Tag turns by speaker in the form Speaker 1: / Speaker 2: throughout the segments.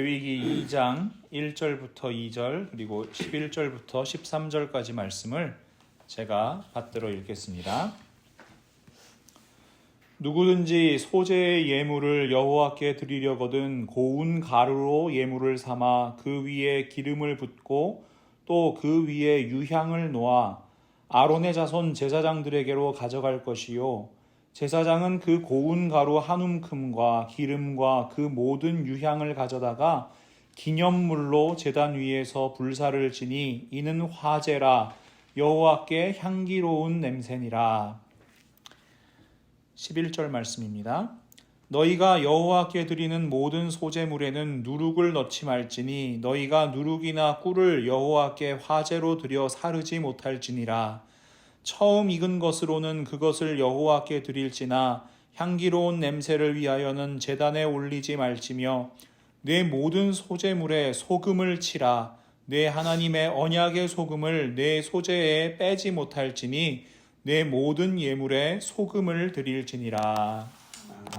Speaker 1: 레위기 2장 1절부터 2절 그리고 11절부터 13절까지 말씀을 제가 받들어 읽겠습니다. 누구든지 소재의 예물을 여호와께 드리려거든 고운 가루로 예물을 삼아 그 위에 기름을 붓고 또 그 위에 유향을 놓아 아론의 자손 제사장들에게로 가져갈 것이요 제사장은 그 고운 가루 한 움큼과 기름과 그 모든 유향을 가져다가 기념물로 제단 위에서 불사를 지니 이는 화제라 여호와께 향기로운 냄새니라. 11절 말씀입니다. 너희가 여호와께 드리는 모든 소제물에는 누룩을 넣지 말지니 너희가 누룩이나 꿀을 여호와께 화제로 드려 사르지 못할지니라. 처음 익은 것으로는 그것을 여호와께 드릴지나 향기로운 냄새를 위하여는 제단에 올리지 말지며 내 모든 소제물에 소금을 치라. 내 하나님의 언약의 소금을 내 소제에 빼지 못할지니 내 모든 예물에 소금을 드릴지니라.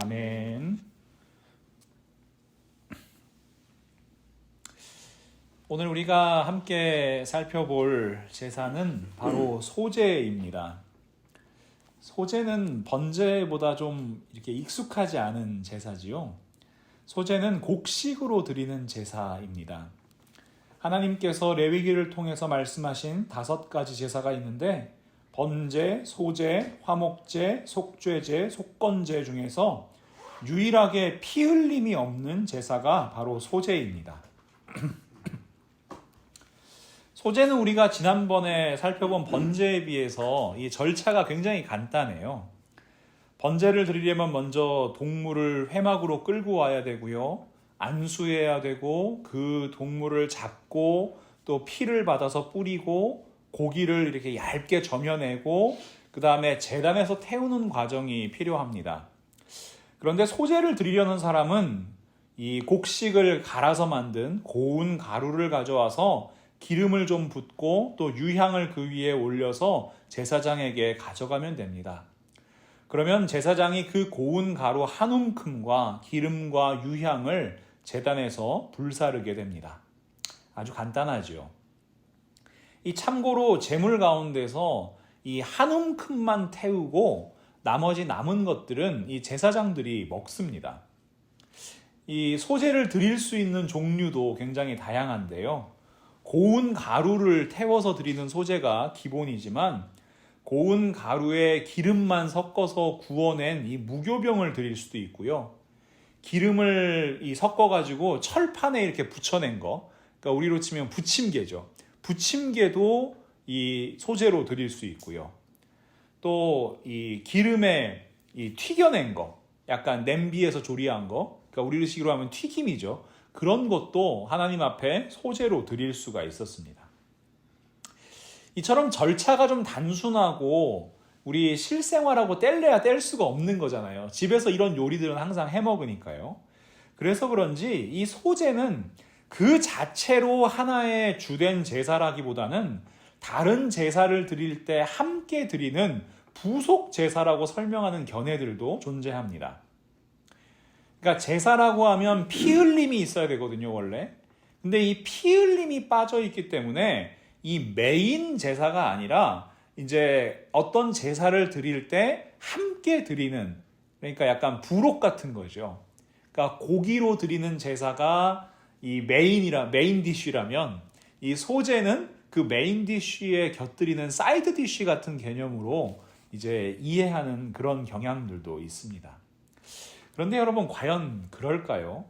Speaker 1: 아멘. 오늘 우리가 함께 살펴볼 제사는 바로 소제입니다. 소제는 번제보다 좀 이렇게 익숙하지 않은 제사지요. 소제는 곡식으로 드리는 제사입니다. 하나님께서 레위기를 통해서 말씀하신 5가지 제사가 있는데 번제, 소제, 화목제, 속죄제, 속건제 중에서 유일하게 피 흘림이 없는 제사가 바로 소제입니다. 소제는 우리가 지난번에 살펴본 번제에 비해서 이 절차가 굉장히 간단해요. 번제를 드리려면 먼저 동물을 회막으로 끌고 와야 되고요. 안수해야 되고 그 동물을 잡고 또 피를 받아서 뿌리고 고기를 이렇게 얇게 저며내고 그 다음에 제단에서 태우는 과정이 필요합니다. 그런데 소제를 드리려는 사람은 이 곡식을 갈아서 만든 고운 가루를 가져와서 기름을 좀 붓고 또 유향을 그 위에 올려서 제사장에게 가져가면 됩니다. 그러면 제사장이 그 고운 가루 한 움큼과 기름과 유향을 제단에서 불사르게 됩니다. 아주 간단하죠. 이 참고로 제물 가운데서 이 한 움큼만 태우고 나머지 남은 것들은 이 제사장들이 먹습니다. 이 소제를 드릴 수 있는 종류도 굉장히 다양한데요. 고운 가루를 태워서 드리는 소제가 기본이지만 고운 가루에 기름만 섞어서 구워낸 이 무교병을 드릴 수도 있고요. 기름을 섞어가지고 철판에 이렇게 붙여낸 거, 그러니까 우리로 치면 부침개죠. 부침개도 이 소제로 드릴 수 있고요. 또 이 기름에 튀겨낸 거, 약간 냄비에서 조리한 거, 그러니까 우리 식으로 하면 튀김이죠. 그런 것도 하나님 앞에 소제로 드릴 수가 있었습니다. 이처럼 절차가 좀 단순하고 우리 실생활하고 뗄래야 뗄 수가 없는 거잖아요. 집에서 이런 요리들은 항상 해 먹으니까요. 그래서 그런지 이 소제는 그 자체로 하나의 주된 제사라기보다는 다른 제사를 드릴 때 함께 드리는 부속 제사라고 설명하는 견해들도 존재합니다. 그러니까 제사라고 하면 피 흘림이 있어야 되거든요, 원래. 근데 이 피 흘림이 빠져 있기 때문에 이 메인 제사가 아니라 이제 어떤 제사를 드릴 때 함께 드리는, 그러니까 약간 부록 같은 거죠. 그러니까 고기로 드리는 제사가 이 메인 디쉬라면 이 소제는 그 메인 디쉬에 곁들이는 사이드 디쉬 같은 개념으로 이제 이해하는 그런 경향들도 있습니다. 그런데 여러분, 과연 그럴까요?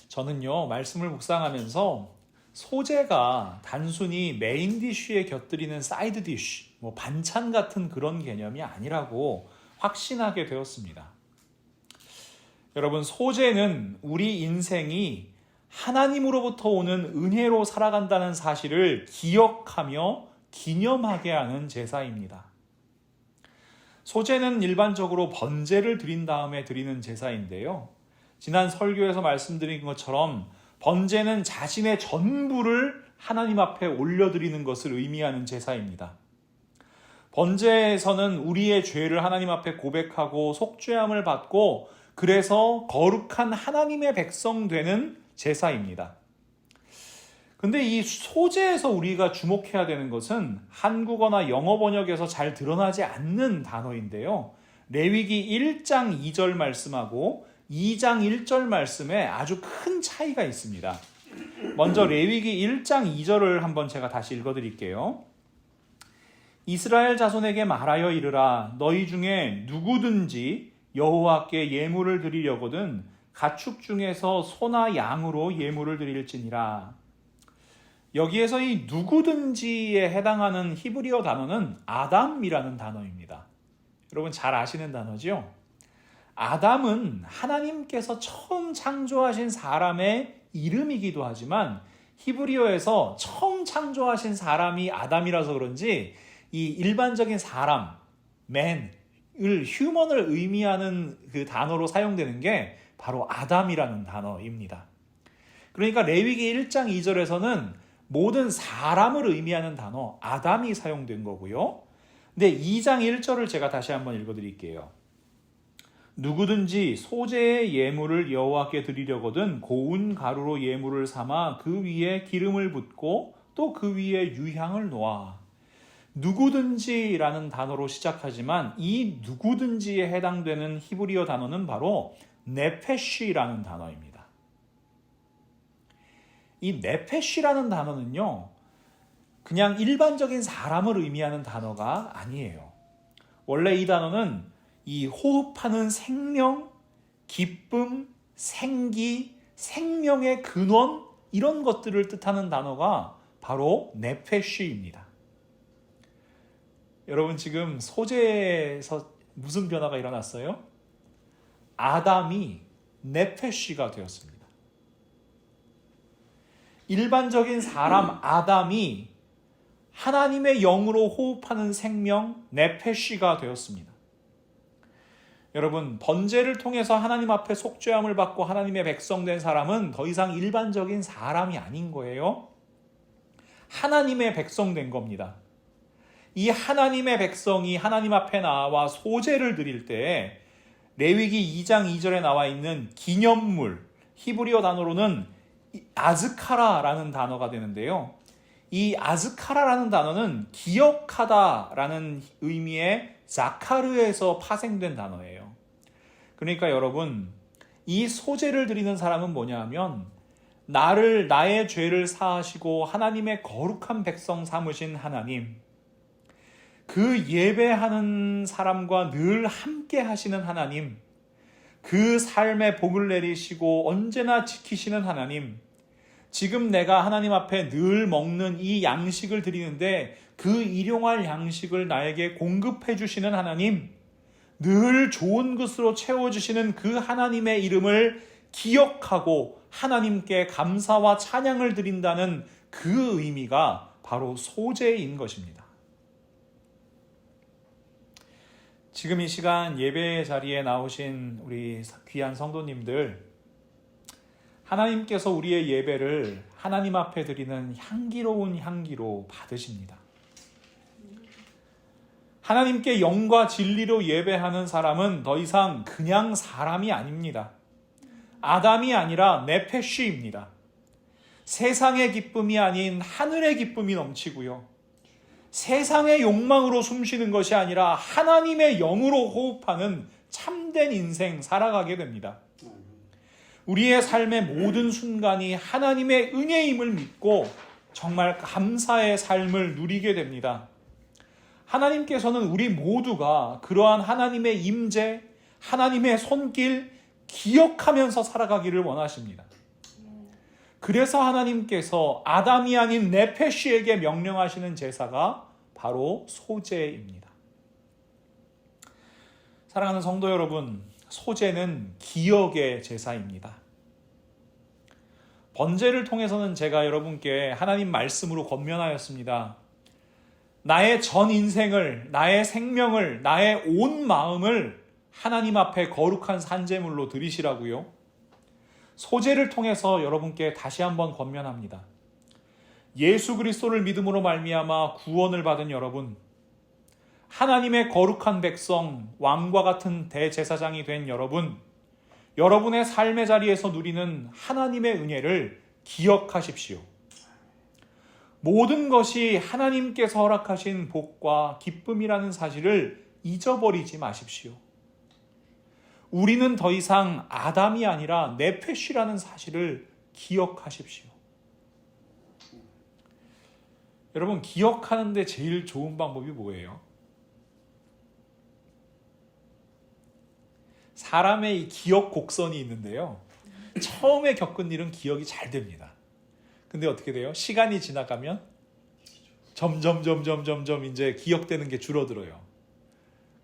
Speaker 1: 저는요, 말씀을 묵상하면서 소제가 단순히 메인 디쉬에 곁들이는 사이드 디쉬, 반찬 같은 그런 개념이 아니라고 확신하게 되었습니다. 여러분, 소제는 우리 인생이 하나님으로부터 오는 은혜로 살아간다는 사실을 기억하며 기념하게 하는 제사입니다. 소제는 일반적으로 번제를 드린 다음에 드리는 제사인데요. 지난 설교에서 말씀드린 것처럼 번제는 자신의 전부를 하나님 앞에 올려드리는 것을 의미하는 제사입니다. 번제에서는 우리의 죄를 하나님 앞에 고백하고 속죄함을 받고 그래서 거룩한 하나님의 백성 되는 제사입니다. 근데 이 소제에서 우리가 주목해야 되는 것은 한국어나 영어 번역에서 잘 드러나지 않는 단어인데요. 레위기 1장 2절 말씀하고 2장 1절 말씀에 아주 큰 차이가 있습니다. 먼저 레위기 1장 2절을 한번 제가 다시 읽어드릴게요. 이스라엘 자손에게 말하여 이르라. 너희 중에 누구든지 여호와께 예물을 드리려거든 가축 중에서 소나 양으로 예물을 드릴지니라. 여기에서 이 누구든지에 해당하는 히브리어 단어는 아담이라는 단어입니다. 여러분 잘 아시는 단어죠? 아담은 하나님께서 처음 창조하신 사람의 이름이기도 하지만 히브리어에서 처음 창조하신 사람이 아담이라서 그런지 이 일반적인 사람, man을, 휴먼을 의미하는 그 단어로 사용되는 게 바로 아담이라는 단어입니다. 그러니까 레위기 1장 2절에서는 모든 사람을 의미하는 단어 아담이 사용된 거고요. 근데 2장 1절을 제가 다시 한번 읽어드릴게요. 누구든지 소제의 예물을 여호와께 드리려거든 고운 가루로 예물을 삼아 그 위에 기름을 붓고 또 그 위에 유향을 놓아. 누구든지라는 단어로 시작하지만 이 누구든지에 해당되는 히브리어 단어는 바로 네페쉬라는 단어입니다. 이 네페쉬라는 단어는요, 그냥 일반적인 사람을 의미하는 단어가 아니에요. 원래 이 단어는 이 호흡하는 생명, 기쁨, 생기, 생명의 근원 이런 것들을 뜻하는 단어가 바로 네페쉬입니다. 여러분 지금 소제에서 무슨 변화가 일어났어요? 아담이 네페쉬가 되었습니다. 일반적인 사람 아담이 하나님의 영으로 호흡하는 생명 네페쉬가 되었습니다. 여러분 번제를 통해서 하나님 앞에 속죄함을 받고 하나님의 백성 된 사람은 더 이상 일반적인 사람이 아닌 거예요. 하나님의 백성 된 겁니다. 이 하나님의 백성이 하나님 앞에 나와 소제를 드릴 때 레위기 2장 2절에 나와 있는 기념물, 히브리어 단어로는 아즈카라라는 단어가 되는데요. 이 아즈카라라는 단어는 기억하다라는 의미의 자카르에서 파생된 단어예요. 그러니까 여러분, 이 소제를 드리는 사람은 뭐냐 하면 나의 죄를 사하시고 하나님의 거룩한 백성 삼으신 하나님, 그 예배하는 사람과 늘 함께 하시는 하나님, 그 삶에 복을 내리시고 언제나 지키시는 하나님, 지금 내가 하나님 앞에 늘 먹는 이 양식을 드리는데 그 일용할 양식을 나에게 공급해 주시는 하나님, 늘 좋은 것으로 채워주시는 그 하나님의 이름을 기억하고 하나님께 감사와 찬양을 드린다는 그 의미가 바로 소제인 것입니다. 지금 이 시간 예배 자리에 나오신 우리 귀한 성도님들, 하나님께서 우리의 예배를 하나님 앞에 드리는 향기로운 향기로 받으십니다. 하나님께 영과 진리로 예배하는 사람은 더 이상 그냥 사람이 아닙니다. 아담이 아니라 네페쉬입니다. 세상의 기쁨이 아닌 하늘의 기쁨이 넘치고요. 세상의 욕망으로 숨쉬는 것이 아니라 하나님의 영으로 호흡하는 참된 인생 살아가게 됩니다. 우리의 삶의 모든 순간이 하나님의 은혜임을 믿고 정말 감사의 삶을 누리게 됩니다. 하나님께서는 우리 모두가 그러한 하나님의 임재, 하나님의 손길 기억하면서 살아가기를 원하십니다. 그래서 하나님께서 아담이 아닌 네페쉬에게 명령하시는 제사가 바로 소제입니다. 사랑하는 성도 여러분, 소제는 기억의 제사입니다. 번제를 통해서는 제가 여러분께 하나님 말씀으로 권면하였습니다. 나의 전 인생을, 나의 생명을, 나의 온 마음을 하나님 앞에 거룩한 산제물로 드리시라고요. 소제를 통해서 여러분께 다시 한번 권면합니다. 예수 그리스도를 믿음으로 말미암아 구원을 받은 여러분, 하나님의 거룩한 백성, 왕과 같은 대제사장이 된 여러분, 여러분의 삶의 자리에서 누리는 하나님의 은혜를 기억하십시오. 모든 것이 하나님께서 허락하신 복과 기쁨이라는 사실을 잊어버리지 마십시오. 우리는 더 이상 아담이 아니라 네페시라는 사실을 기억하십시오. 여러분, 기억하는데 제일 좋은 방법이 뭐예요? 사람의 이 기억 곡선이 있는데요. 처음에 겪은 일은 기억이 잘 됩니다. 근데 어떻게 돼요? 시간이 지나가면 점점 이제 기억되는 게 줄어들어요.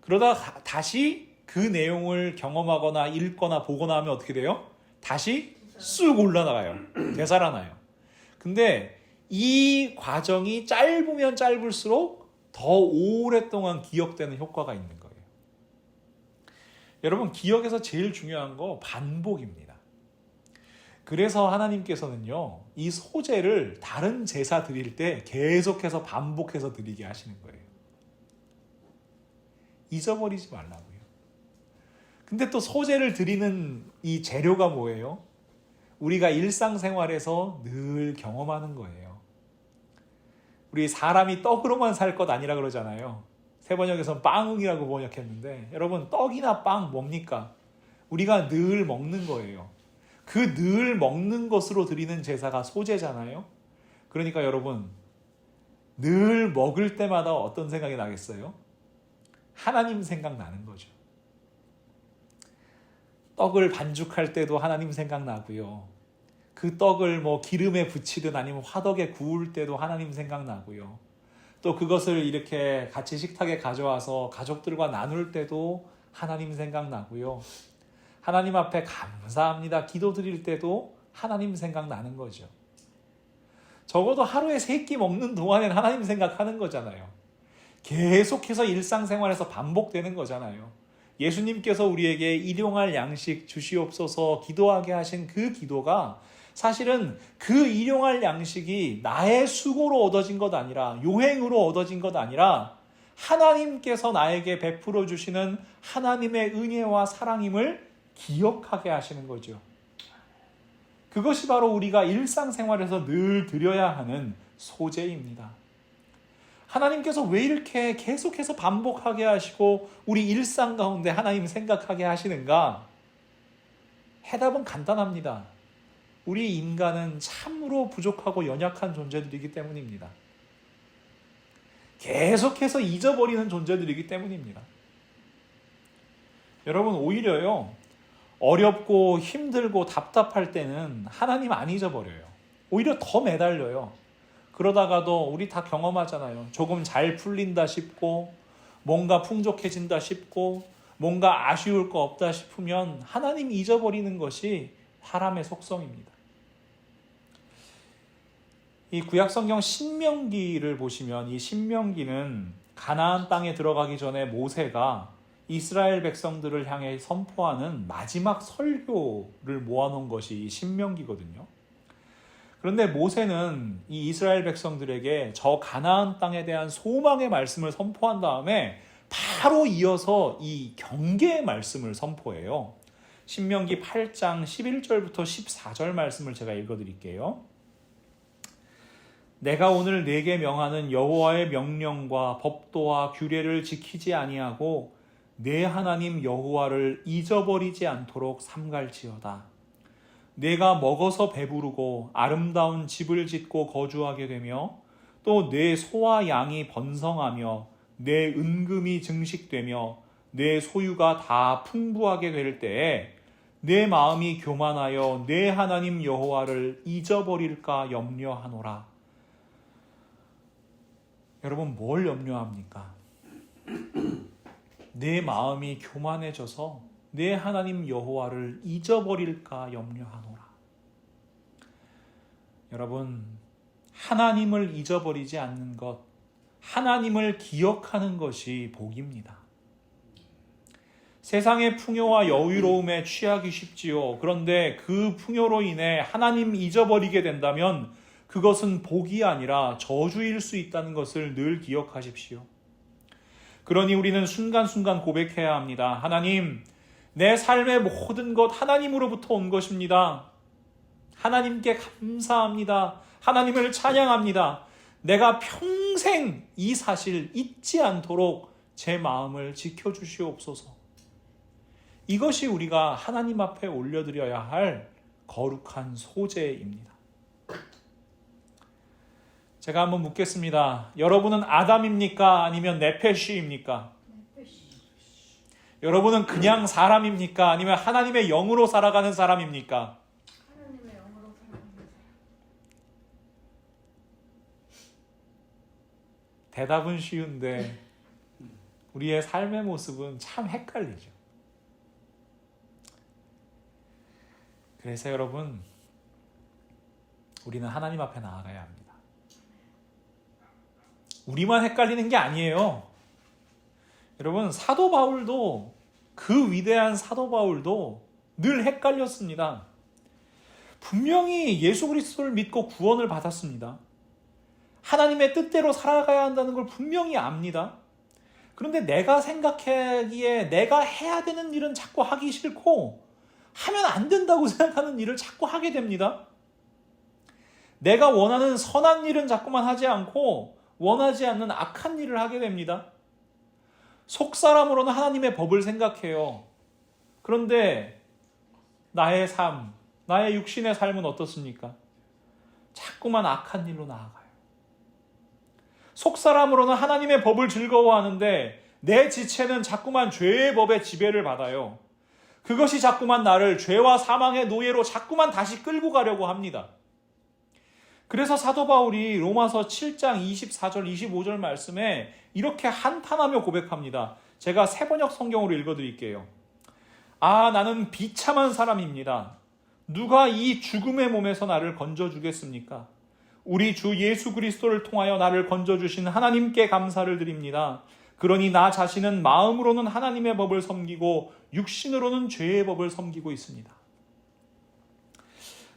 Speaker 1: 그러다가 다시 그 내용을 경험하거나 읽거나 보거나 하면 어떻게 돼요? 다시 쑥 올라나가요. 되살아나요. 근데 이 과정이 짧으면 짧을수록 더 오랫동안 기억되는 효과가 있는 거예요. 여러분, 기억에서 제일 중요한 거 반복입니다. 그래서 하나님께서는요, 이 소제를 다른 제사 드릴 때 계속해서 반복해서 드리게 하시는 거예요. 잊어버리지 말라고요. 근데 또 소제를 드리는 이 재료가 뭐예요? 우리가 일상생활에서 늘 경험하는 거예요. 우리 사람이 떡으로만 살 것 아니라 그러잖아요. 세번역에서는 빵이라고 번역했는데, 여러분, 떡이나 빵 뭡니까? 우리가 늘 먹는 거예요. 그 늘 먹는 것으로 드리는 제사가 소제잖아요. 그러니까 여러분, 늘 먹을 때마다 어떤 생각이 나겠어요? 하나님 생각나는 거죠. 떡을 반죽할 때도 하나님 생각나고요. 그 떡을 기름에 부치든 아니면 화덕에 구울 때도 하나님 생각나고요. 또 그것을 이렇게 같이 식탁에 가져와서 가족들과 나눌 때도 하나님 생각나고요. 하나님 앞에 감사합니다 기도 드릴 때도 하나님 생각나는 거죠. 적어도 하루에 3끼 먹는 동안엔 하나님 생각하는 거잖아요. 계속해서 일상생활에서 반복되는 거잖아요. 예수님께서 우리에게 일용할 양식 주시옵소서 기도하게 하신 그 기도가 사실은 그 일용할 양식이 나의 수고로 얻어진 것 아니라, 요행으로 얻어진 것 아니라 하나님께서 나에게 베풀어 주시는 하나님의 은혜와 사랑임을 기억하게 하시는 거죠. 그것이 바로 우리가 일상생활에서 늘 드려야 하는 소제입니다. 하나님께서 왜 이렇게 계속해서 반복하게 하시고 우리 일상 가운데 하나님 생각하게 하시는가? 해답은 간단합니다. 우리 인간은 참으로 부족하고 연약한 존재들이기 때문입니다. 계속해서 잊어버리는 존재들이기 때문입니다. 여러분, 오히려요, 어렵고 힘들고 답답할 때는 하나님 안 잊어버려요. 오히려 더 매달려요. 그러다가도 우리 다 경험하잖아요. 조금 잘 풀린다 싶고, 뭔가 풍족해진다 싶고, 뭔가 아쉬울 거 없다 싶으면 하나님 잊어버리는 것이 사람의 속성입니다. 이 구약성경 신명기를 보시면, 이 신명기는 가나안 땅에 들어가기 전에 모세가 이스라엘 백성들을 향해 선포하는 마지막 설교를 모아놓은 것이 신명기거든요. 그런데 모세는 이 이스라엘 백성들에게 저 가나안 땅에 대한 소망의 말씀을 선포한 다음에 바로 이어서 이 경계의 말씀을 선포해요. 신명기 8장 11절부터 14절 말씀을 제가 읽어드릴게요. 내가 오늘 네게 명하는 여호와의 명령과 법도와 규례를 지키지 아니하고 내 하나님 여호와를 잊어버리지 않도록 삼갈지어다. 내가 먹어서 배부르고 아름다운 집을 짓고 거주하게 되며 또 내 소와 양이 번성하며 내 은금이 증식되며 내 소유가 다 풍부하게 될 때에 내 마음이 교만하여 내 하나님 여호와를 잊어버릴까 염려하노라. 여러분, 뭘 염려합니까? 내 마음이 교만해져서 내 하나님 여호와를 잊어버릴까 염려하노라. 여러분, 하나님을 잊어버리지 않는 것, 하나님을 기억하는 것이 복입니다. 세상의 풍요와 여유로움에 취하기 쉽지요. 그런데 그 풍요로 인해 하나님 잊어버리게 된다면 그것은 복이 아니라 저주일 수 있다는 것을 늘 기억하십시오. 그러니 우리는 순간순간 고백해야 합니다. 하나님, 내 삶의 모든 것 하나님으로부터 온 것입니다. 하나님께 감사합니다. 하나님을 찬양합니다. 내가 평생 이 사실 잊지 않도록 제 마음을 지켜주시옵소서. 이것이 우리가 하나님 앞에 올려드려야 할 거룩한 소재입니다. 제가 한번 묻겠습니다. 여러분은 아담입니까? 아니면 네페시입니까? 여러분은 그냥 사람입니까? 아니면 하나님의 영으로 살아가는 사람입니까?
Speaker 2: 하나님의 영으로 살아가는 사람.
Speaker 1: 대답은 쉬운데 우리의 삶의 모습은 참 헷갈리죠. 그래서 여러분, 우리는 하나님 앞에 나아가야 합니다. 우리만 헷갈리는 게 아니에요. 여러분, 사도 바울도, 그 위대한 사도 바울도 늘 헷갈렸습니다. 분명히 예수 그리스도를 믿고 구원을 받았습니다. 하나님의 뜻대로 살아가야 한다는 걸 분명히 압니다. 그런데 내가 생각하기에 내가 해야 되는 일은 자꾸 하기 싫고 하면 안 된다고 생각하는 일을 자꾸 하게 됩니다. 내가 원하는 선한 일은 자꾸만 하지 않고 원하지 않는 악한 일을 하게 됩니다. 속사람으로는 하나님의 법을 생각해요. 그런데 나의 삶, 나의 육신의 삶은 어떻습니까? 자꾸만 악한 일로 나아가요. 속사람으로는 하나님의 법을 즐거워하는데 내 지체는 자꾸만 죄의 법의 지배를 받아요. 그것이 자꾸만 나를 죄와 사망의 노예로 자꾸만 다시 끌고 가려고 합니다. 그래서 사도 바울이 로마서 7장 24절 25절 말씀에 이렇게 한탄하며 고백합니다. 제가 새번역 성경으로 읽어드릴게요. 아, 나는 비참한 사람입니다. 누가 이 죽음의 몸에서 나를 건져주겠습니까? 우리 주 예수 그리스도를 통하여 나를 건져주신 하나님께 감사를 드립니다. 그러니 나 자신은 마음으로는 하나님의 법을 섬기고 육신으로는 죄의 법을 섬기고 있습니다.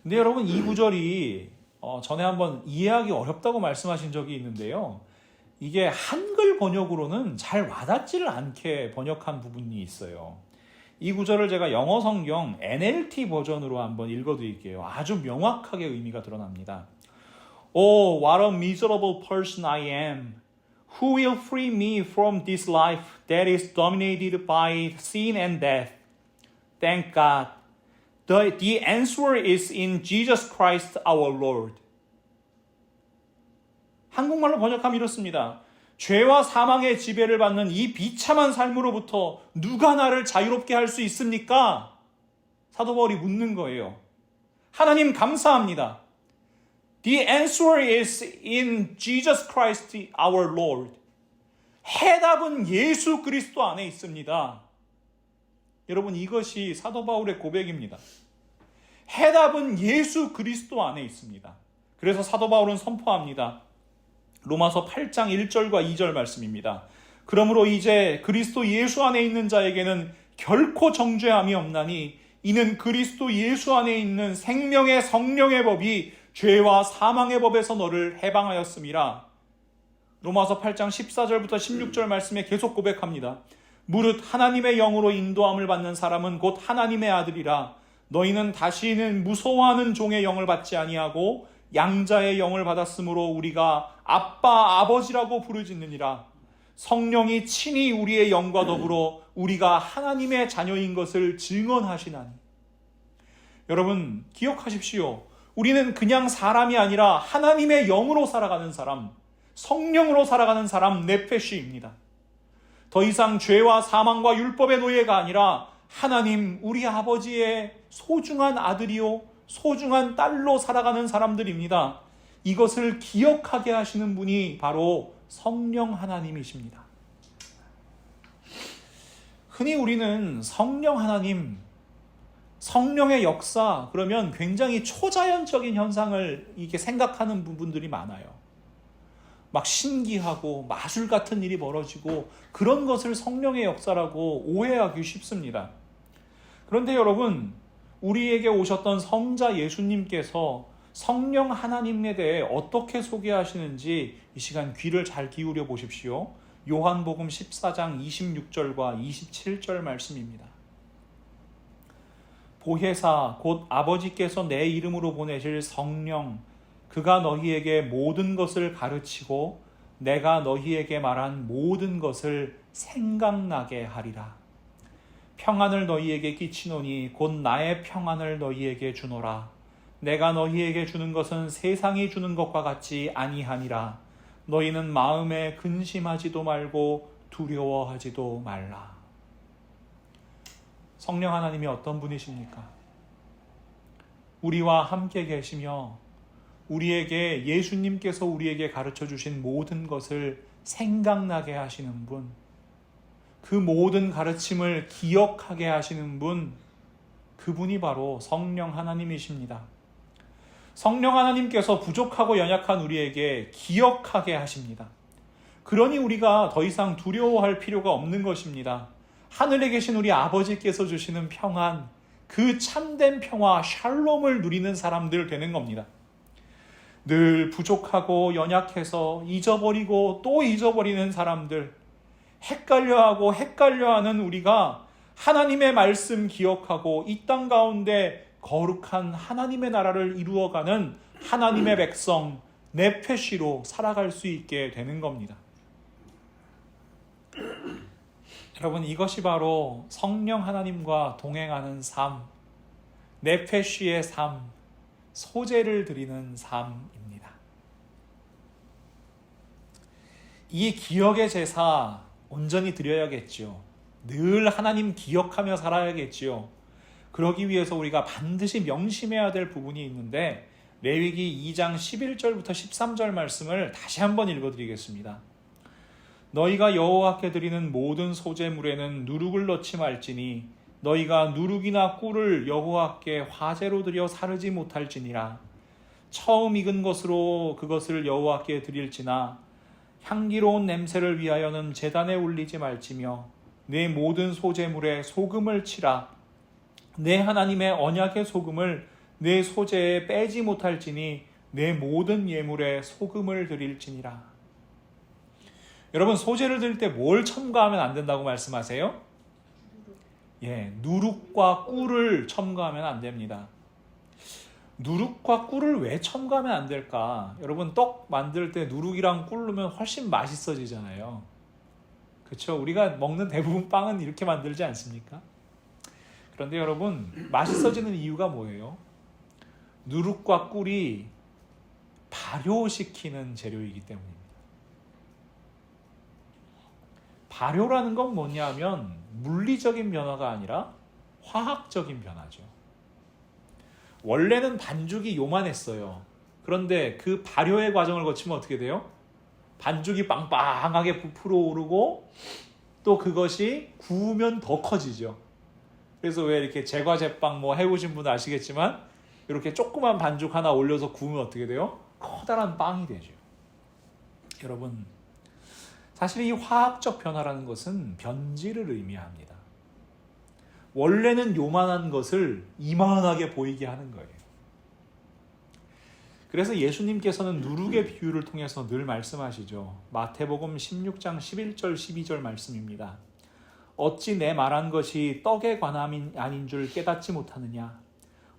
Speaker 1: 근데 여러분, 이 구절이 전에 한번 이해하기 어렵다고 말씀하신 적이 있는데요. 이게 한글 번역으로는 잘 와닿지를 않게 번역한 부분이 있어요. 이 구절을 제가 영어 성경 NLT 버전으로 한번 읽어드릴게요. 아주 명확하게 의미가 드러납니다. Oh, what a miserable person I am. Who will free me from this life that is dominated by sin and death? Thank God. The answer is in Jesus Christ our Lord. 한국말로 번역하면 이렇습니다. 죄와 사망의 지배를 받는 이 비참한 삶으로부터 누가 나를 자유롭게 할 수 있습니까? 사도 바울이 묻는 거예요. 하나님 감사합니다. The answer is in Jesus Christ our Lord. 해답은 예수 그리스도 안에 있습니다. 여러분, 이것이 사도 바울의 고백입니다. 해답은 예수 그리스도 안에 있습니다. 그래서 사도 바울은 선포합니다. 로마서 8장 1절과 2절 말씀입니다. 그러므로 이제 그리스도 예수 안에 있는 자에게는 결코 정죄함이 없나니 이는 그리스도 예수 안에 있는 생명의 성령의 법이 죄와 사망의 법에서 너를 해방하였음이라. 로마서 8장 14절부터 16절 말씀에 계속 고백합니다. 무릇 하나님의 영으로 인도함을 받는 사람은 곧 하나님의 아들이라. 너희는 다시는 무서워하는 종의 영을 받지 아니하고 양자의 영을 받았으므로 우리가 아빠 아버지라고 부르짖느니라. 성령이 친히 우리의 영과 더불어 우리가 하나님의 자녀인 것을 증언하시나니. 여러분, 기억하십시오. 우리는 그냥 사람이 아니라 하나님의 영으로 살아가는 사람, 성령으로 살아가는 사람, 네페시입니다. 더 이상 죄와 사망과 율법의 노예가 아니라 하나님, 우리 아버지의 소중한 아들이요 소중한 딸로 살아가는 사람들입니다. 이것을 기억하게 하시는 분이 바로 성령 하나님이십니다. 흔히 우리는 성령 하나님, 성령의 역사, 그러면 굉장히 초자연적인 현상을 이렇게 생각하는 부분들이 많아요. 막 신기하고 마술 같은 일이 벌어지고 그런 것을 성령의 역사라고 오해하기 쉽습니다. 그런데 여러분, 우리에게 오셨던 성자 예수님께서 성령 하나님에 대해 어떻게 소개하시는지 이 시간 귀를 잘 기울여 보십시오. 요한복음 14장 26절과 27절 말씀입니다. 보혜사 곧 아버지께서 내 이름으로 보내실 성령 그가 너희에게 모든 것을 가르치고 내가 너희에게 말한 모든 것을 생각나게 하리라. 평안을 너희에게 끼치노니 곧 나의 평안을 너희에게 주노라. 내가 너희에게 주는 것은 세상이 주는 것과 같지 아니하니라. 너희는 마음에 근심하지도 말고 두려워하지도 말라. 성령 하나님이 어떤 분이십니까? 우리와 함께 계시며 우리에게 예수님께서 우리에게 가르쳐 주신 모든 것을 생각나게 하시는 분, 그 모든 가르침을 기억하게 하시는 분, 그분이 바로 성령 하나님이십니다. 성령 하나님께서 부족하고 연약한 우리에게 기억하게 하십니다. 그러니 우리가 더 이상 두려워할 필요가 없는 것입니다. 하늘에 계신 우리 아버지께서 주시는 평안, 그 참된 평화, 샬롬을 누리는 사람들 되는 겁니다. 늘 부족하고 연약해서 잊어버리고 또 잊어버리는 사람들, 헷갈려하고 헷갈려하는 우리가 하나님의 말씀 기억하고 이 땅 가운데 거룩한 하나님의 나라를 이루어가는 하나님의 백성, 네페시로 살아갈 수 있게 되는 겁니다. 여러분, 이것이 바로 성령 하나님과 동행하는 삶, 네페시의 삶, 소재를 드리는 삶입니다. 이 기억의 제사 온전히 드려야겠죠. 늘 하나님 기억하며 살아야겠죠. 그러기 위해서 우리가 반드시 명심해야 될 부분이 있는데 레위기 2장 11절부터 13절 말씀을 다시 한번 읽어드리겠습니다. 너희가 여호와께 드리는 모든 소제물에는 누룩을 넣지 말지니 너희가 누룩이나 꿀을 여호와께 화제로 드려 사르지 못할지니라. 처음 익은 것으로 그것을 여호와께 드릴지나 향기로운 냄새를 위하여는 제단에 올리지 말지며 내 모든 소제물에 소금을 치라. 내 하나님의 언약의 소금을 내 소제에 빼지 못할지니 내 모든 예물에 소금을 드릴지니라. 여러분, 소제를 드릴 때 뭘 첨가하면 안 된다고 말씀하세요? 누룩과 꿀을 첨가하면 안 됩니다. 누룩과 꿀을 왜 첨가하면 안 될까? 여러분, 떡 만들 때 누룩이랑 꿀 넣으면 훨씬 맛있어지잖아요. 그렇죠? 우리가 먹는 대부분 빵은 이렇게 만들지 않습니까? 그런데 여러분, 맛있어지는 이유가 뭐예요? 누룩과 꿀이 발효시키는 재료이기 때문입니다. 발효라는 건 뭐냐면 물리적인 변화가 아니라 화학적인 변화죠. 원래는 반죽이 요만했어요. 그런데 그 발효의 과정을 거치면 어떻게 돼요? 반죽이 빵빵하게 부풀어 오르고 또 그것이 구우면 더 커지죠. 그래서 왜 이렇게 제과제빵 해보신 분은 아시겠지만 이렇게 조그만 반죽 하나 올려서 구우면 어떻게 돼요? 커다란 빵이 되죠. 여러분, 사실 이 화학적 변화라는 것은 변질을 의미합니다. 원래는 요만한 것을 이만하게 보이게 하는 거예요. 그래서 예수님께서는 누룩의 비유를 통해서 늘 말씀하시죠. 마태복음 16장 11절 12절 말씀입니다. 어찌 내 말한 것이 떡에 관함이 아닌 줄 깨닫지 못하느냐.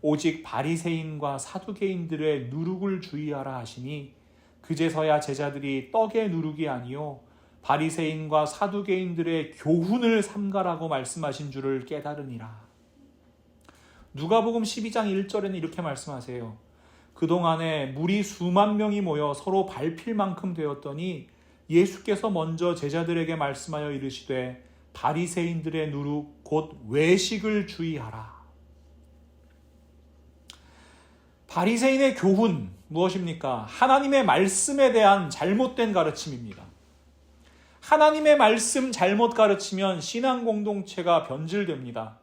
Speaker 1: 오직 바리새인과 사두개인들의 누룩을 주의하라 하시니 그제서야 제자들이 떡의 누룩이 아니요 바리새인과 사두개인들의 교훈을 삼가라고 말씀하신 줄을 깨달으니라. 누가복음 12장 1절에는 이렇게 말씀하세요. 그동안에 무리 수만 명이 모여 서로 밟힐 만큼 되었더니 예수께서 먼저 제자들에게 말씀하여 이르시되 바리새인들의 누룩 곧 외식을 주의하라. 바리새인의 교훈 무엇입니까? 하나님의 말씀에 대한 잘못된 가르침입니다. 하나님의 말씀 잘못 가르치면 신앙 공동체가 변질됩니다.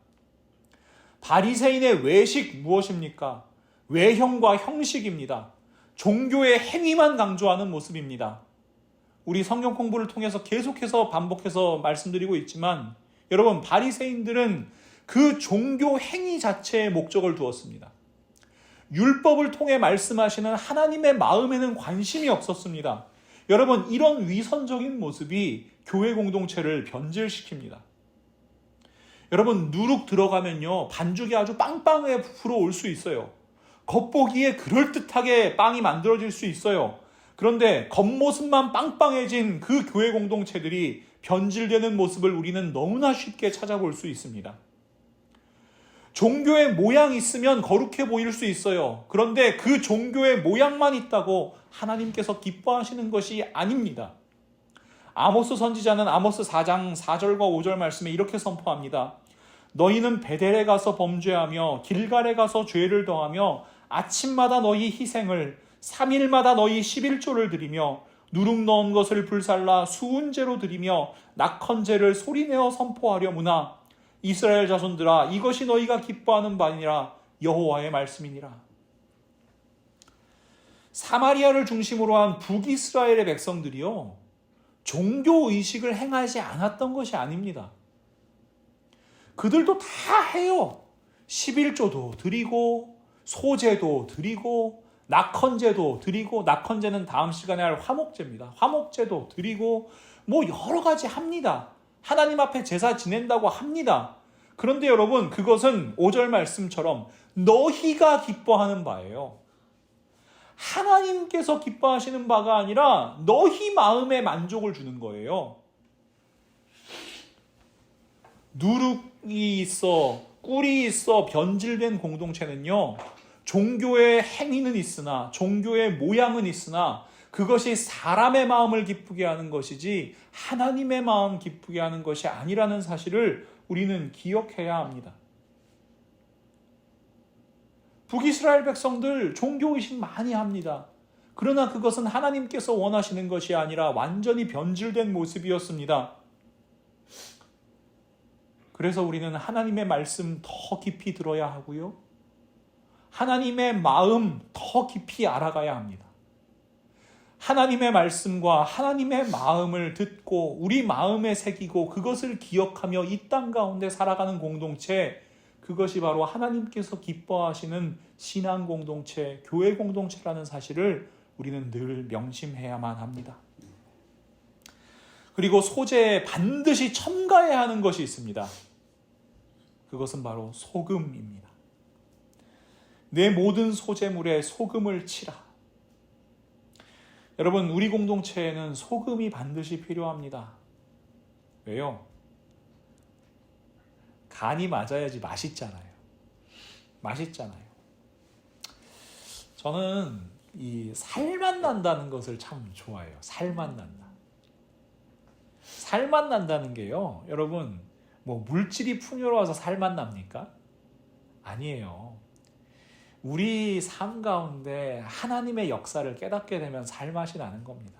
Speaker 1: 바리새인의 외식 무엇입니까? 외형과 형식입니다. 종교의 행위만 강조하는 모습입니다. 우리 성경 공부를 통해서 계속해서 반복해서 말씀드리고 있지만 여러분, 바리새인들은 그 종교 행위 자체에 목적을 두었습니다. 율법을 통해 말씀하시는 하나님의 마음에는 관심이 없었습니다. 여러분, 이런 위선적인 모습이 교회 공동체를 변질시킵니다. 여러분 누룩 들어가면요 반죽이 아주 빵빵해 부풀어 올 수 있어요. 겉보기에 그럴듯하게 빵이 만들어질 수 있어요. 그런데 겉모습만 빵빵해진 그 교회 공동체들이 변질되는 모습을 우리는 너무나 쉽게 찾아볼 수 있습니다. 종교의 모양이 있으면 거룩해 보일 수 있어요. 그런데 그 종교의 모양만 있다고 하나님께서 기뻐하시는 것이 아닙니다. 아모스 선지자는 아모스 4장 4절과 5절 말씀에 이렇게 선포합니다. 너희는 베델에 가서 범죄하며 길갈에 가서 죄를 더하며 아침마다 너희 희생을 3일마다 너희 11조를 드리며 누룩 넣은 것을 불살라 수은제로 드리며 낙헌제를 소리내어 선포하려무나 이스라엘 자손들아 이것이 너희가 기뻐하는 바니라 여호와의 말씀이니라. 사마리아를 중심으로 한 북이스라엘의 백성들이요 종교 의식을 행하지 않았던 것이 아닙니다. 그들도 다 해요. 11조도 드리고 소제도 드리고 낙헌제도 드리고, 낙헌제는 다음 시간에 할 화목제입니다. 화목제도 드리고 뭐 여러 가지 합니다. 하나님 앞에 제사 지낸다고 합니다. 그런데 여러분 그것은 5절 말씀처럼 너희가 기뻐하는 바예요. 하나님께서 기뻐하시는 바가 아니라 너희 마음에 만족을 주는 거예요. 누룩이 있어 꿀이 있어 변질된 공동체는요 종교의 행위는 있으나 종교의 모양은 있으나 그것이 사람의 마음을 기쁘게 하는 것이지 하나님의 마음 기쁘게 하는 것이 아니라는 사실을 우리는 기억해야 합니다. 북이스라엘 백성들 종교의식 많이 합니다. 그러나 그것은 하나님께서 원하시는 것이 아니라 완전히 변질된 모습이었습니다. 그래서 우리는 하나님의 말씀 더 깊이 들어야 하고요. 하나님의 마음 더 깊이 알아가야 합니다. 하나님의 말씀과 하나님의 마음을 듣고 우리 마음에 새기고 그것을 기억하며 이 땅 가운데 살아가는 공동체, 그것이 바로 하나님께서 기뻐하시는 신앙 공동체, 교회 공동체라는 사실을 우리는 늘 명심해야만 합니다. 그리고 소재에 반드시 첨가해야 하는 것이 있습니다. 그것은 바로 소금입니다. 내 모든 소재물에 소금을 치라. 여러분, 우리 공동체에는 소금이 반드시 필요합니다. 왜요? 간이 맞아야지 맛있잖아요. 맛있잖아요. 저는 이 살맛 난다는 것을 참 좋아해요. 살맛 난다. 살맛 난다는 게요, 여러분, 뭐 물질이 풍요로워서 살맛 납니까? 아니에요. 우리 삶 가운데 하나님의 역사를 깨닫게 되면 살맛이 나는 겁니다.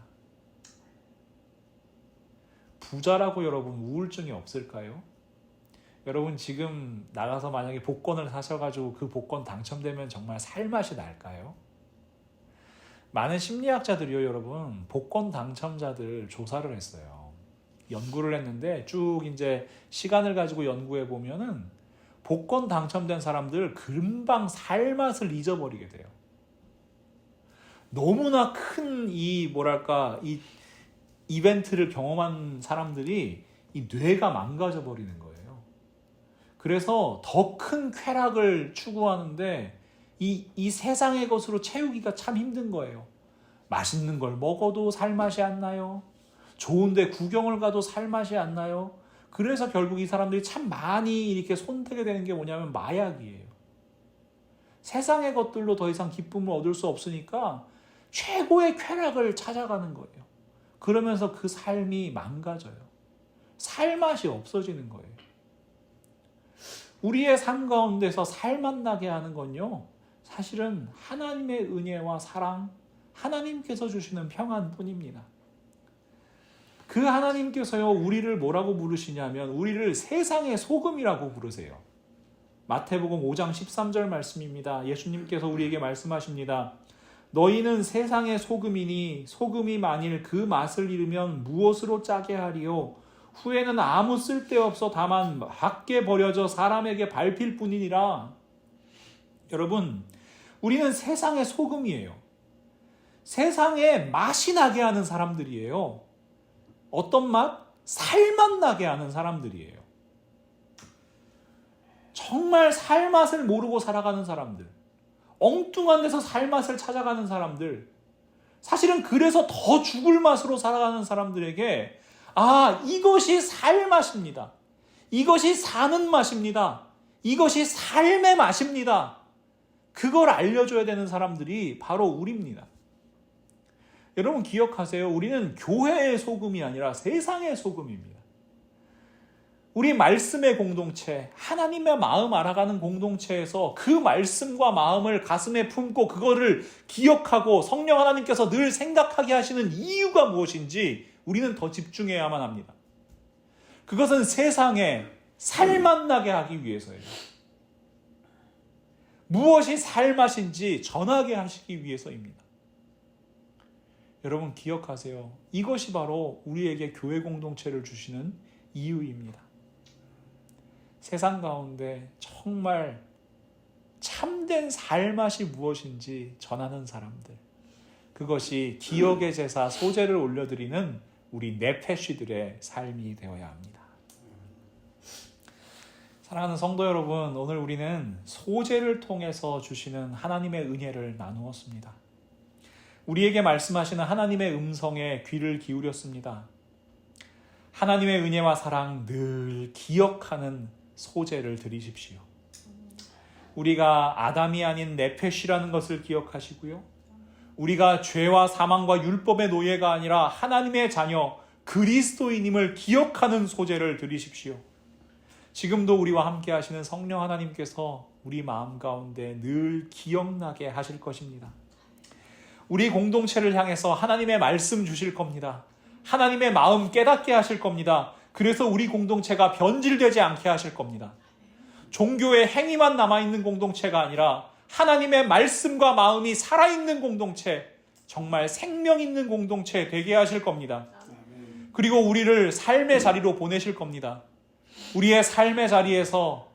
Speaker 1: 부자라고 여러분 우울증이 없을까요? 여러분 지금 나가서 만약에 복권을 사셔가지고 그 복권 당첨되면 정말 살맛이 날까요? 많은 심리학자들이요, 여러분 복권 당첨자들 조사를 했어요. 연구를 했는데 쭉 이제 시간을 가지고 연구해 보면은 복권 당첨된 사람들 금방 살맛을 잊어버리게 돼요. 너무나 큰 이 이벤트를 경험한 사람들이 이 뇌가 망가져 버리는 거예요. 그래서 더 큰 쾌락을 추구하는데 이 세상의 것으로 채우기가 참 힘든 거예요. 맛있는 걸 먹어도 살맛이 안 나요. 좋은데 구경을 가도 살맛이 안 나요. 그래서 결국 이 사람들이 참 많이 이렇게 손대게 되는 게 뭐냐면 마약이에요. 세상의 것들로 더 이상 기쁨을 얻을 수 없으니까 최고의 쾌락을 찾아가는 거예요. 그러면서 그 삶이 망가져요. 살맛이 없어지는 거예요. 우리의 삶 가운데서 살맛 나게 하는 건요, 사실은 하나님의 은혜와 사랑, 하나님께서 주시는 평안뿐입니다. 그 하나님께서요, 우리를 뭐라고 부르시냐면 우리를 세상의 소금이라고 부르세요. 마태복음 5장 13절 말씀입니다. 예수님께서 우리에게 말씀하십니다. 너희는 세상의 소금이니 소금이 만일 그 맛을 잃으면 무엇으로 짜게 하리요? 후에는 아무 쓸데없어 다만 밖에 버려져 사람에게 밟힐 뿐이니라. 여러분, 우리는 세상의 소금이에요. 세상에 맛이 나게 하는 사람들이에요. 어떤 맛? 살맛 나게 하는 사람들이에요. 정말 살맛을 모르고 살아가는 사람들, 엉뚱한 데서 살맛을 찾아가는 사람들, 사실은 그래서 더 죽을 맛으로 살아가는 사람들에게 이것이 살맛입니다. 이것이 사는 맛입니다. 이것이 삶의 맛입니다. 그걸 알려줘야 되는 사람들이 바로 우리입니다. 여러분 기억하세요. 우리는 교회의 소금이 아니라 세상의 소금입니다. 우리 말씀의 공동체, 하나님의 마음 알아가는 공동체에서 그 말씀과 마음을 가슴에 품고 그거를 기억하고 성령 하나님께서 늘 생각하게 하시는 이유가 무엇인지 우리는 더 집중해야만 합니다. 그것은 세상에 살맛 나게 하기 위해서예요. 무엇이 살맛인지 전하게 하시기 위해서입니다. 여러분 기억하세요. 이것이 바로 우리에게 교회 공동체를 주시는 이유입니다. 세상 가운데 정말 참된 살맛이 무엇인지 전하는 사람들, 그것이 기억의 제사 소제를 올려드리는 우리 네페쉬들의 삶이 되어야 합니다. 사랑하는 성도 여러분, 오늘 우리는 소제를 통해서 주시는 하나님의 은혜를 나누었습니다. 우리에게 말씀하시는 하나님의 음성에 귀를 기울였습니다. 하나님의 은혜와 사랑 늘 기억하는 소제를 드리십시오. 우리가 아담이 아닌 네페쉬라는 것을 기억하시고요. 우리가 죄와 사망과 율법의 노예가 아니라 하나님의 자녀 그리스도인임을 기억하는 소제를 드리십시오. 지금도 우리와 함께 하시는 성령 하나님께서 우리 마음 가운데 늘 기억나게 하실 것입니다. 우리 공동체를 향해서 하나님의 말씀 주실 겁니다. 하나님의 마음 깨닫게 하실 겁니다. 그래서 우리 공동체가 변질되지 않게 하실 겁니다. 종교의 행위만 남아있는 공동체가 아니라 하나님의 말씀과 마음이 살아있는 공동체, 정말 생명 있는 공동체 되게 하실 겁니다. 그리고 우리를 삶의 자리로 보내실 겁니다. 우리의 삶의 자리에서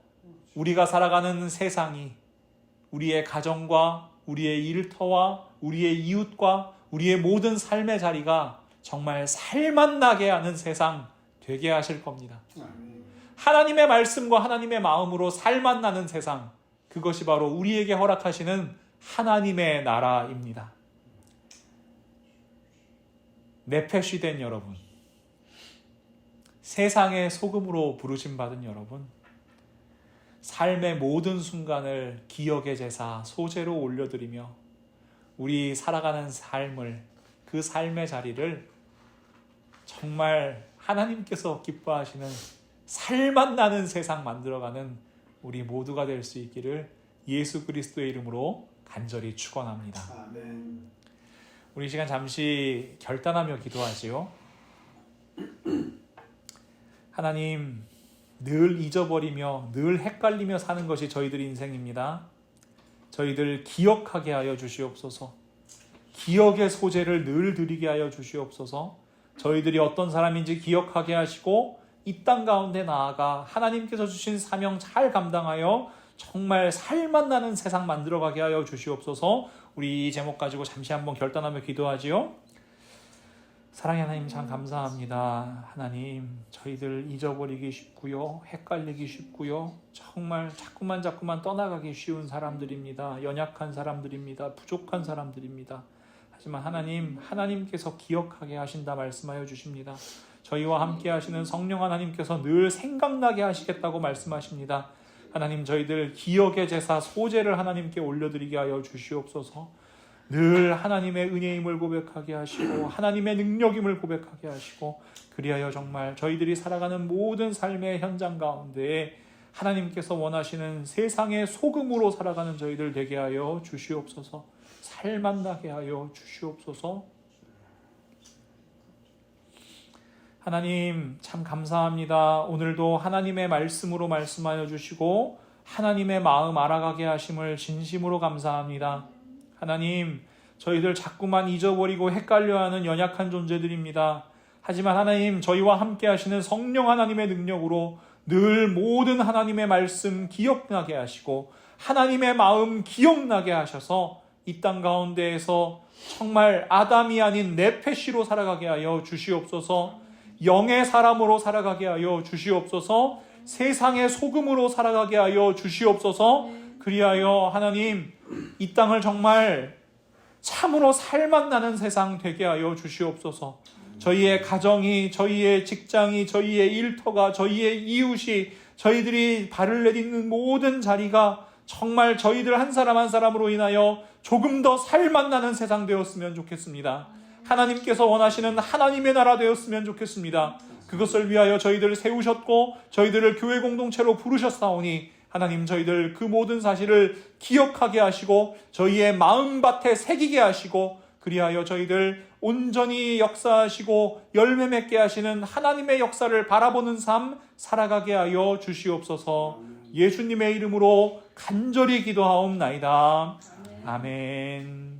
Speaker 1: 우리가 살아가는 세상이 우리의 가정과 우리의 일터와 우리의 이웃과 우리의 모든 삶의 자리가 정말 살맛 나게 하는 세상 되게 하실 겁니다. 하나님의 말씀과 하나님의 마음으로 살맛 나는 세상, 그것이 바로 우리에게 허락하시는 하나님의 나라입니다. 네페쉬 된 여러분, 세상의 소금으로 부르심 받은 여러분, 삶의 모든 순간을 기억의 제사, 소제로 올려드리며 우리 살아가는 삶을, 그 삶의 자리를 정말 하나님께서 기뻐하시는 살맛 나는 세상 만들어가는 우리 모두가 될 수 있기를 예수 그리스도의 이름으로 간절히 축원합니다.
Speaker 3: 아멘.
Speaker 1: 우리 시간 잠시 결단하며 기도하지요. 하나님, 늘 잊어버리며 늘 헷갈리며 사는 것이 저희들 인생입니다. 저희들 기억하게 하여 주시옵소서. 기억의 소제를 늘 드리게 하여 주시옵소서. 저희들이 어떤 사람인지 기억하게 하시고 이 땅 가운데 나아가 하나님께서 주신 사명 잘 감당하여 정말 살맛 나는 세상 만들어가게 하여 주시옵소서. 우리 이 제목 가지고 잠시 한번 결단하며 기도하지요. 사랑의 하나님 참 감사합니다. 하나님, 저희들 잊어버리기 쉽고요, 헷갈리기 쉽고요, 정말 자꾸만 떠나가기 쉬운 사람들입니다. 연약한 사람들입니다. 부족한 사람들입니다. 하지만 하나님께서 기억하게 하신다 말씀하여 주십니다. 저희와 함께 하시는 성령 하나님께서 늘 생각나게 하시겠다고 말씀하십니다. 하나님, 저희들 기억의 제사 소제를 하나님께 올려드리게 하여 주시옵소서. 늘 하나님의 은혜임을 고백하게 하시고 하나님의 능력임을 고백하게 하시고, 그리하여 정말 저희들이 살아가는 모든 삶의 현장 가운데 하나님께서 원하시는 세상의 소금으로 살아가는 저희들 되게 하여 주시옵소서. 살맛 나게 하여 주시옵소서. 하나님 참 감사합니다. 오늘도 하나님의 말씀으로 말씀하여 주시고 하나님의 마음 알아가게 하심을 진심으로 감사합니다. 하나님, 저희들 자꾸만 잊어버리고 헷갈려하는 연약한 존재들입니다. 하지만 하나님, 저희와 함께 하시는 성령 하나님의 능력으로 늘 모든 하나님의 말씀 기억나게 하시고 하나님의 마음 기억나게 하셔서 이 땅 가운데에서 정말 아담이 아닌 네페쉬로 살아가게 하여 주시옵소서. 영의 사람으로 살아가게 하여 주시옵소서. 세상의 소금으로 살아가게 하여 주시옵소서. 그리하여 하나님 이 땅을 정말 참으로 살맛 나는 세상 되게 하여 주시옵소서. 저희의 가정이, 저희의 직장이, 저희의 일터가, 저희의 이웃이, 저희들이 발을 내딛는 모든 자리가 정말 저희들 한 사람 한 사람으로 인하여 조금 더 살맛 나는 세상 되었으면 좋겠습니다. 하나님께서 원하시는 하나님의 나라 되었으면 좋겠습니다. 그것을 위하여 저희들을 세우셨고 저희들을 교회 공동체로 부르셨사오니 하나님 저희들 그 모든 사실을 기억하게 하시고 저희의 마음밭에 새기게 하시고 그리하여 저희들 온전히 역사하시고 열매 맺게 하시는 하나님의 역사를 바라보는 삶 살아가게 하여 주시옵소서. 예수님의 이름으로 간절히 기도하옵나이다. 아멘.